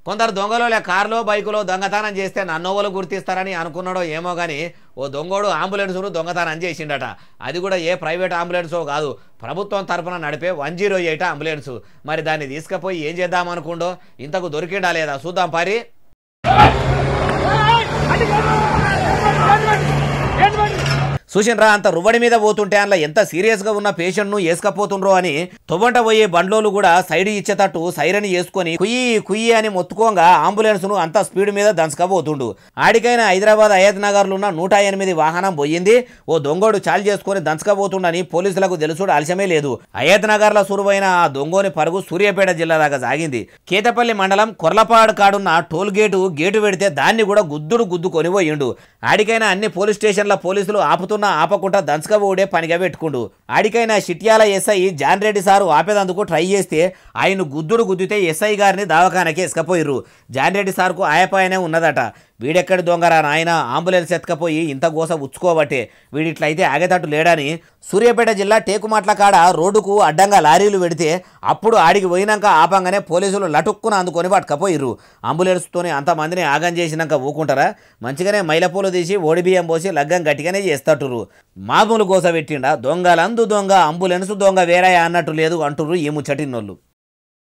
కొందరు దొంగలు కారులో బైకులో దొంగతనం చేస్తే నన్నోవలు గుర్తిస్తారని అనుకున్నాడో ఏమో కానీ ఓ దొంగోడు అంబులెన్స్ను దొంగతనం చేసిండట. అది కూడా ఏ ప్రైవేట్ అంబులెన్సో కాదు, ప్రభుత్వం తరఫున నడిపే 108 అంబులెన్స్. మరి దాన్ని తీసుకుపోయి ఏం చేద్దామనుకుండో, ఇంతకు దొరికిండా లేదా చూద్దాం పారి. చూసినరా అంత రువడి మీద పోతుంటే అందులో ఎంత సీరియస్గా ఉన్న పేషెంట్ను వేసుకపోతుండ్రో అని తొవ్వంట పోయే బండ్లోలు కూడా సైడ్ ఇచ్చేటట్టు సైరన్ చేసుకుని కుయ్యి కుయ్యి అని మొత్తుకోగా అంబులెన్స్ను అంత స్పీడ్ మీద దంచకపోతుండు. ఆడికైనా హైదరాబాద్ అయత్ నగర్లో ఉన్న 108 వాహనం పోయింది. ఓ దొంగోడు చాలు చేసుకుని దంచకపోతుండని పోలీసులకు తెలుసుడు ఆలస్యమే లేదు. అయత్ నగర్లో సురువైన ఆ దొంగోని పరుగు సూర్యాపేట జిల్లా దాకా సాగింది. కేతపల్లి మండలం కొర్లపాడు కాడున్న టోల్ గేటు పెడితే దాన్ని కూడా గుద్దు కొనిపోయిండు. ఆడికైనా అన్ని పోలీస్ స్టేషన్ల పోలీసులు ఆపకుండా దంచకపోడే పనిగా పెట్టుకుండు. ఆడికైనా Chityala SI John Reddy sir ఆపేదందుకు ట్రై చేస్తే ఆయన గుద్దితే ఎస్ఐ గారిని దవాఖానకి ఎసుకపోయిర్రు. జాన్ రెడ్డి సార్కు ఆయపాయనే ఉన్నదట. వీడెక్కడి దొంగరా నాయన, అంబులెన్స్ ఎత్తుకపోయి ఇంత గోస ఉచ్చుకోబట్టే వీడిట్లయితే ఆగేటట్టు లేడని సూర్యాపేట జిల్లా టేకుమాట్ల కాడ రోడ్డుకు అడ్డంగా లారీలు పెడితే అప్పుడు ఆడికి పోయినాక ఆపంగానే పోలీసులు లటుక్కున అందుకొని పట్టుకపోయిర్రు. అంబులెన్స్తోనే అంతమందిని ఆగం చేసినాక ఊకుంటారా? మంచిగానే మైలపూలు తీసి ఓడిబియ్యం పోసి లగ్గం గట్టిగానే చేస్తట్టురు. మామూలు గోస పెట్టిండా? దొంగలందు దొంగ అంబులెన్స్ దొంగ వేరే అన్నట్టు లేదు అంటుర్రు ఈ ముచ్చటిన్నోళ్ళు.